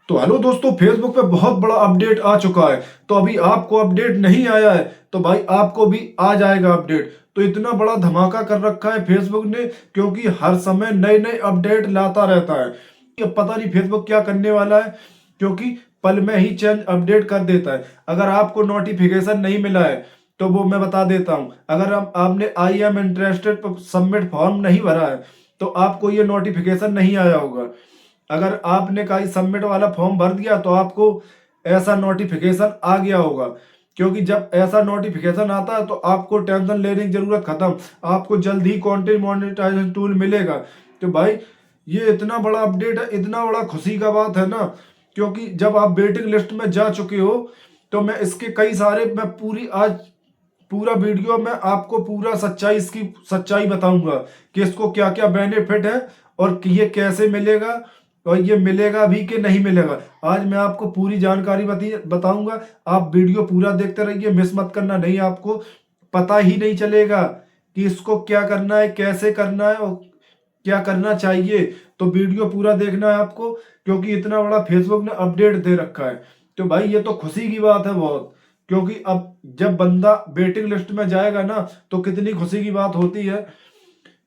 तो हेलो दोस्तों, फेसबुक पे बहुत बड़ा अपडेट आ चुका है। तो अभी आपको अपडेट नहीं आया है तो भाई आपको भी आ जाएगा अपडेट। तो इतना बड़ा धमाका कर रखा है फेसबुक ने, क्योंकि हर समय नए नए अपडेट लाता रहता है। अब पता नहीं फेसबुक क्या करने वाला है, क्योंकि पल में ही चेंज अपडेट कर देता है। अगर आपको नोटिफिकेशन नहीं मिला है तो वो मैं बता देता हूँ। अगर आपने I am interested submit form नहीं भरा है तो आपको ये नोटिफिकेशन नहीं आया होगा। अगर आपने कहीं सबमिट वाला फॉर्म भर दिया तो आपको ऐसा नोटिफिकेशन आ गया होगा। क्योंकि जब ऐसा नोटिफिकेशन आता है तो आपको टेंशन लेने की जरूरत खत्म। आपको जल्द ही कंटेंट मोनेटाइजेशन टूल मिलेगा। तो भाई ये इतना बड़ा अपडेट है, इतना बड़ा खुशी का बात है ना। क्योंकि जब आप वेटिंग लिस्ट में जा चुके हो तो मैं इसके कई सारे मैं पूरी आज पूरा वीडियो में आपको पूरा सच्चाई इसकी सच्चाई बताऊंगा कि इसको क्या क्या बेनिफिट है और कि ये कैसे मिलेगा और ये मिलेगा भी कि नहीं मिलेगा। आज मैं आपको पूरी जानकारी बताऊंगा। आप वीडियो पूरा देखते रहिए, मिस मत करना, नहीं आपको पता ही नहीं चलेगा कि इसको क्या करना है, कैसे करना है और क्या करना चाहिए। तो वीडियो पूरा देखना है आपको, क्योंकि इतना बड़ा फेसबुक ने अपडेट दे रखा है। तो भाई ये तो खुशी की बात है बहुत। क्योंकि अब जब बंदा वेटिंग लिस्ट में जाएगा ना तो कितनी खुशी की बात होती है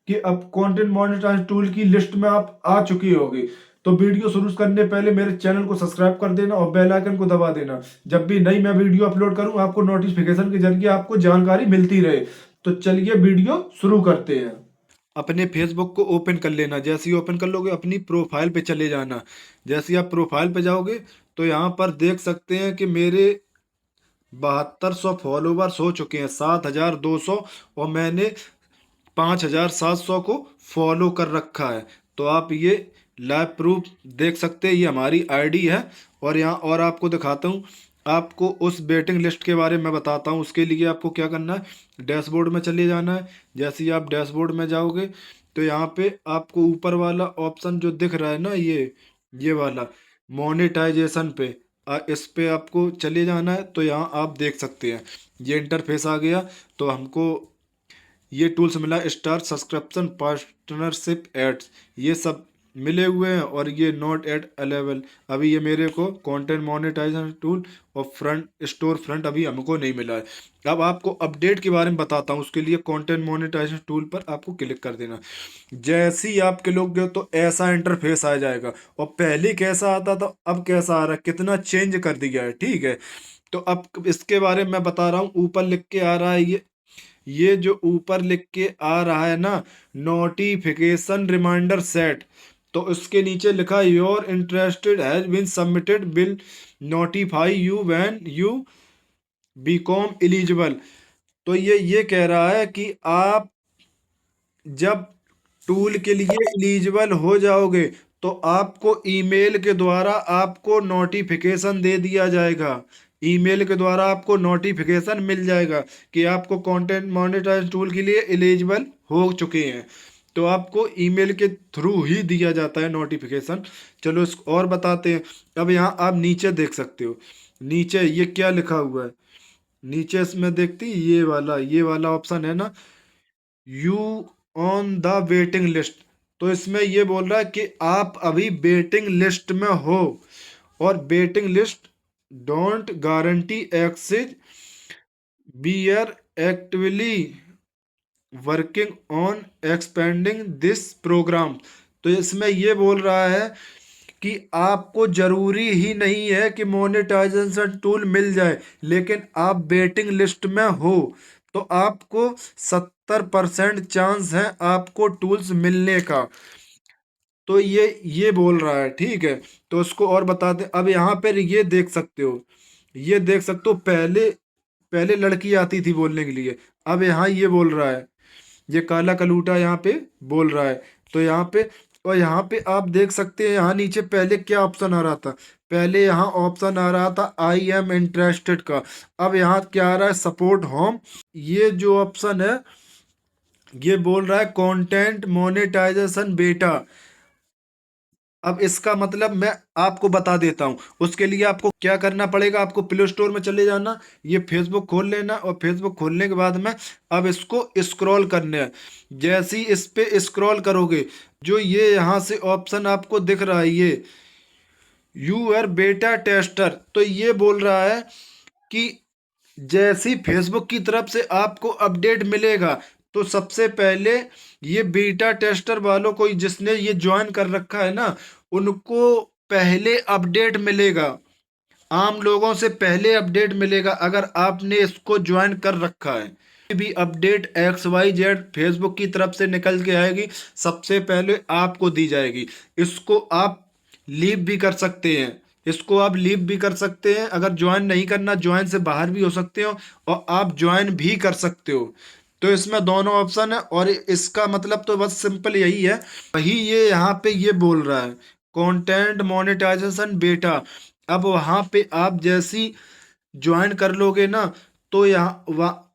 कि अब कंटेंट मोनेटाइज टूल की लिस्ट में आप आ चुकी होगी। तो वीडियो शुरू करने पहले मेरे चैनल को सब्सक्राइब कर देना और बेल आइकन को दबा देना। जब भी नई मैं वीडियो अपलोड करूं आपको नोटिफिकेशन के जरिए आपको जानकारी मिलती रहे। तो चलिए वीडियो शुरू करते हैं। अपने फेसबुक को ओपन कर लेना। जैसे ही ओपन कर लोगे अपनी प्रोफाइल पे चले जाना। जैसे ही आप प्रोफाइल पे जाओगे तो यहाँ पर देख सकते हैं कि मेरे 7200 फॉलोवर्स हो चुके हैं, 7200। और मैंने 5700 को फॉलो कर रखा है। तो आप ये लाइव प्रूफ देख सकते हैं, ये हमारी आईडी है। और यहाँ और आपको दिखाता हूँ। आपको उस वेटिंग लिस्ट के बारे में बताता हूँ। उसके लिए आपको क्या करना है, डैशबोर्ड में चले जाना है। जैसे ही आप डैशबोर्ड में जाओगे तो यहाँ पे आपको ऊपर वाला ऑप्शन जो दिख रहा है ना, ये वाला मोनेटाइजेशन पे इस पे आपको चले जाना है। तो यहाँ आप देख सकते हैं ये इंटरफेस आ गया। तो हमको ये टूल्स मिला, स्टार सब्सक्रिप्शन पार्टनरशिप एड्स, ये सब मिले हुए हैं। और ये नॉट एट अवेलेबल, अभी ये मेरे को कंटेंट मोनेटाइजेशन टूल और फ्रंट स्टोर फ्रंट अभी हमको नहीं मिला है। अब आपको अपडेट के बारे में बताता हूँ। उसके लिए कंटेंट मोनेटाइजेशन टूल पर आपको क्लिक कर देना। जैसे ही आप क्लिक तो ऐसा इंटरफेस आ जाएगा। और पहले कैसा आता था अब कैसा आ रहा है, कितना चेंज कर दिया है, ठीक है। तो अब इसके बारे में मैं बता रहा हूँ। ऊपर लिख के आ रहा है ये जो ऊपर लिख के आ रहा है ना, नोटिफिकेशन रिमाइंडर सेट। तो उसके नीचे लिखा your interested has been submitted will notify you when you become eligible. तो ये कह रहा है कि आप जब टूल के लिए एलिजिबल हो जाओगे तो आपको ईमेल के द्वारा आपको नोटिफिकेशन दे दिया जाएगा। ईमेल के द्वारा आपको नोटिफिकेशन मिल जाएगा कि आपको कंटेंट मोनेटाइज टूल के लिए एलिजिबल हो चुके हैं। तो आपको ईमेल के थ्रू ही दिया जाता है नोटिफिकेशन। चलो इसको और बताते हैं। अब यहाँ आप नीचे देख सकते हो, नीचे ये क्या लिखा हुआ है। नीचे इसमें देखती ये वाला ऑप्शन है ना, you on the waiting list. तो इसमें ये बोल रहा है कि आप अभी वेटिंग लिस्ट में हो। और waiting list don't guarantee access, we are actively working on expanding this programme. तो इसमें ये बोल रहा है कि आपको जरूरी ही नहीं है कि मोनेटाइजेशन टूल मिल जाए, लेकिन आप वेटिंग लिस्ट में हो तो आपको 70% चांस है आपको टूल्स मिलने का। तो ये बोल रहा है, ठीक है। तो उसको और बताते, अब यहाँ पर ये देख सकते हो, ये देख सकते हो पहले पहले लड़की आती थी बोलने के लिए। अब यहाँ ये बोल रहा है, ये काला कलूटा यहाँ पे बोल रहा है। तो यहाँ पे और यहाँ पे आप देख सकते हैं, यहाँ नीचे पहले क्या ऑप्शन आ रहा था। पहले यहाँ ऑप्शन आ रहा था आई एम इंटरेस्टेड का। अब यहाँ क्या आ रहा है, सपोर्ट होम। ये जो ऑप्शन है ये बोल रहा है कंटेंट मोनेटाइजेशन बेटा। अब इसका मतलब मैं आपको बता देता हूँ। उसके लिए आपको क्या करना पड़ेगा, आपको प्ले स्टोर में चले जाना, ये फेसबुक खोल लेना। और फेसबुक खोलने के बाद में अब इसको स्क्रॉल करना है। जैसे ही इस पे स्क्रॉल करोगे जो ये यहाँ से ऑप्शन आपको दिख रहा है, यू आर बेटा टेस्टर, तो ये बोल रहा है कि जैसी फेसबुक की तरफ से आपको अपडेट मिलेगा तो सबसे पहले ये बीटा टेस्टर वालों को, जिसने ये ज्वाइन कर रखा है ना, उनको पहले अपडेट मिलेगा। आम लोगों से पहले अपडेट मिलेगा अगर आपने इसको ज्वाइन कर रखा है। कोई भी अपडेट XYZ फेसबुक की तरफ से निकल के आएगी, सबसे पहले आपको दी जाएगी। इसको आप लीव भी कर सकते हैं, इसको आप लीव भी कर सकते हैं। अगर ज्वाइन नहीं करना, ज्वाइन से बाहर भी हो सकते हो और आप ज्वाइन भी कर सकते हो। तो इसमें दोनों ऑप्शन है और इसका मतलब तो बस सिंपल यही है। वही ये यहाँ पे ये बोल रहा है, कंटेंट मोनेटाइजेशन बेटा। अब वहाँ पे आप जैसी ज्वाइन कर लोगे ना, तो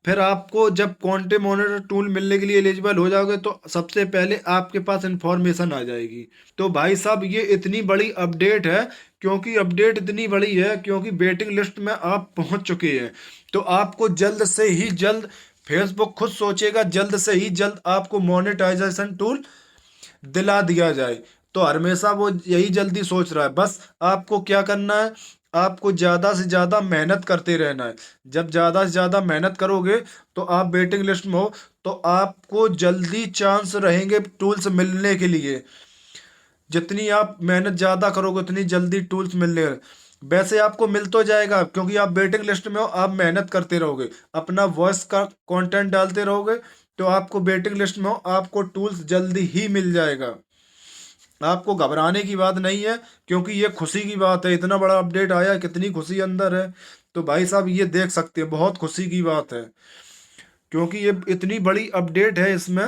फिर आपको जब कंटेंट मॉनिटर टूल मिलने के लिए एलिजिबल हो जाओगे तो सबसे पहले आपके पास इंफॉर्मेशन आ जाएगी। तो भाई साहब ये इतनी बड़ी अपडेट है, क्योंकि अपडेट इतनी बड़ी है क्योंकि वेटिंग लिस्ट में आप पहुंच चुके हैं। तो आपको जल्द से ही जल्द, फेसबुक खुद सोचेगा जल्द से ही जल्द आपको मोनेटाइजेशन टूल दिला दिया जाए। तो हमेशा वो यही जल्दी सोच रहा है। बस आपको क्या करना है, आपको ज़्यादा से ज़्यादा मेहनत करते रहना है। जब ज़्यादा से ज़्यादा मेहनत करोगे तो आप वेटिंग लिस्ट में हो, तो आपको जल्दी चांस रहेंगे टूल्स मिलने के लिए। जितनी आप मेहनत ज़्यादा करोगे उतनी जल्दी टूल्स मिलने। वैसे आपको मिल तो जाएगा क्योंकि आप वेटिंग लिस्ट में हो, आप मेहनत करते रहोगे, अपना वॉइस का कंटेंट डालते रहोगे, तो आपको वेटिंग लिस्ट में हो, आपको टूल्स जल्दी ही मिल जाएगा। आपको घबराने की बात नहीं है, क्योंकि ये खुशी की बात है। इतना बड़ा अपडेट आया, कितनी खुशी अंदर है। तो भाई साहब ये देख सकते हैं, बहुत खुशी की बात है, क्योंकि ये इतनी बड़ी अपडेट है इसमें।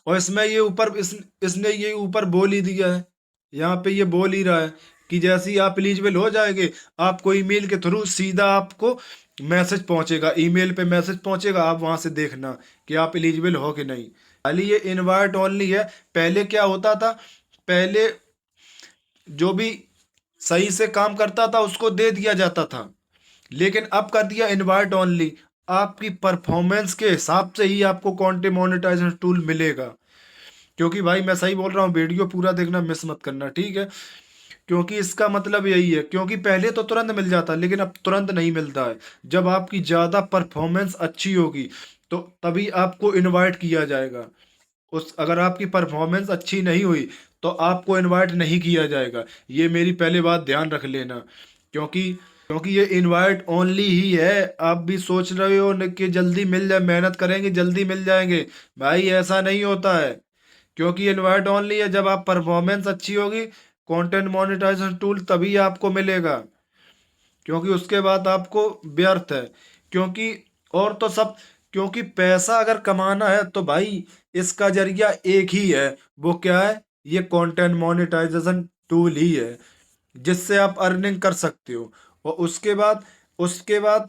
और इसमें ये ऊपर इसने ये ऊपर बोल ही दिया है, यहाँ पे ये बोल ही रहा है कि जैसे ही आप एलिजिबल हो जाएंगे, आपको ईमेल के थ्रू सीधा आपको मैसेज पहुंचेगा, ईमेल पे मैसेज पहुंचेगा। आप वहां से देखना कि आप एलिजिबल हो कि नहीं। खाली ये इनवाइट ओनली है। पहले क्या होता था, पहले जो भी सही से काम करता था उसको दे दिया जाता था, लेकिन अब कर दिया इनवाइट ओनली। आपकी परफॉर्मेंस के हिसाब से ही आपको कंटेंट मोनेटाइजेशन टूल मिलेगा। क्योंकि भाई मैं सही बोल रहा हूँ, वीडियो पूरा देखना, मिस मत करना, ठीक है। क्योंकि इसका मतलब यही है, क्योंकि पहले तो तुरंत मिल जाता लेकिन अब तुरंत नहीं मिलता है। जब आपकी ज़्यादा परफॉर्मेंस अच्छी होगी तो तभी आपको इनवाइट किया जाएगा। उस अगर आपकी परफॉर्मेंस अच्छी नहीं हुई तो आपको इनवाइट नहीं किया जाएगा। ये मेरी पहले बात ध्यान रख लेना। क्योंकि क्योंकि ये इनवाइट ओनली ही है। आप भी सोच रहे हो न कि जल्दी मिल जाए, मेहनत करेंगे जल्दी मिल जाएंगे, भाई ऐसा नहीं होता है। क्योंकि इनवाइट ओनली है, जब आप परफॉर्मेंस अच्छी होगी कंटेंट मोनेटाइजेशन टूल तभी आपको मिलेगा। क्योंकि उसके बाद आपको व्यर्थ है। क्योंकि और तो सब, क्योंकि पैसा अगर कमाना है तो भाई इसका जरिया एक ही है, वो क्या है, ये कंटेंट मोनेटाइजेशन टूल ही है, जिससे आप अर्निंग कर सकते हो। और उसके बाद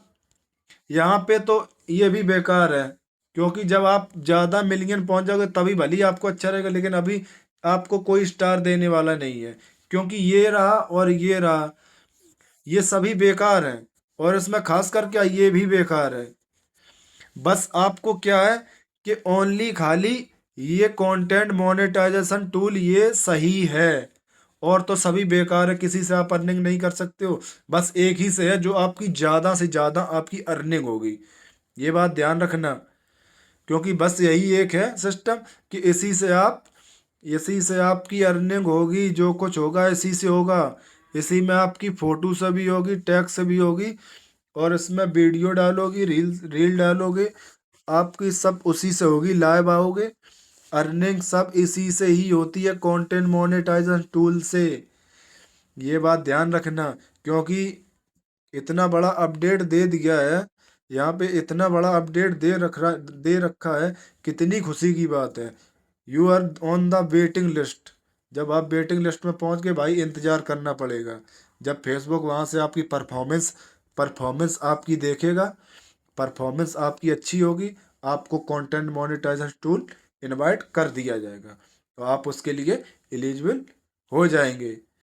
यहाँ पे तो ये भी बेकार है। क्योंकि जब आप ज़्यादा मिलियन पहुंच जाओगे तभी भले ही आपको अच्छा रहेगा, लेकिन अभी आपको कोई स्टार देने वाला नहीं है। क्योंकि ये रहा और ये रहा, ये सभी बेकार हैं। और इसमें खास कर क्या, ये भी बेकार है। बस आपको क्या है कि ओनली खाली ये कंटेंट मोनेटाइजेशन टूल ये सही है, और तो सभी बेकार है, किसी से आप अर्निंग नहीं कर सकते हो। बस एक ही से है जो आपकी ज़्यादा से ज़्यादा आपकी अर्निंग होगी। ये बात ध्यान रखना। क्योंकि बस यही एक है सिस्टम कि इसी से आपकी अर्निंग होगी, जो कुछ होगा इसी से होगा। इसी में आपकी फोटो से भी होगी, टैक्स से भी होगी, और इसमें वीडियो डालोगी, रील रील डालोगे, आपकी सब उसी से होगी, लाइव आओगे। अर्निंग सब इसी से ही होती है, कंटेंट मोनेटाइजेशन टूल से। ये बात ध्यान रखना। क्योंकि इतना बड़ा अपडेट दे दिया है, यहाँ पे इतना बड़ा अपडेट दे रखा है, कितनी खुशी की बात है। You are on the waiting list. जब आप वेटिंग लिस्ट में पहुंच गए भाई, इंतजार करना पड़ेगा। जब फेसबुक वहां से आपकी परफॉर्मेंस आपकी देखेगा, परफॉर्मेंस आपकी अच्छी होगी, आपको कंटेंट मोनेटाइजेशन टूल इनवाइट कर दिया जाएगा, तो आप उसके लिए एलिजिबल हो जाएंगे।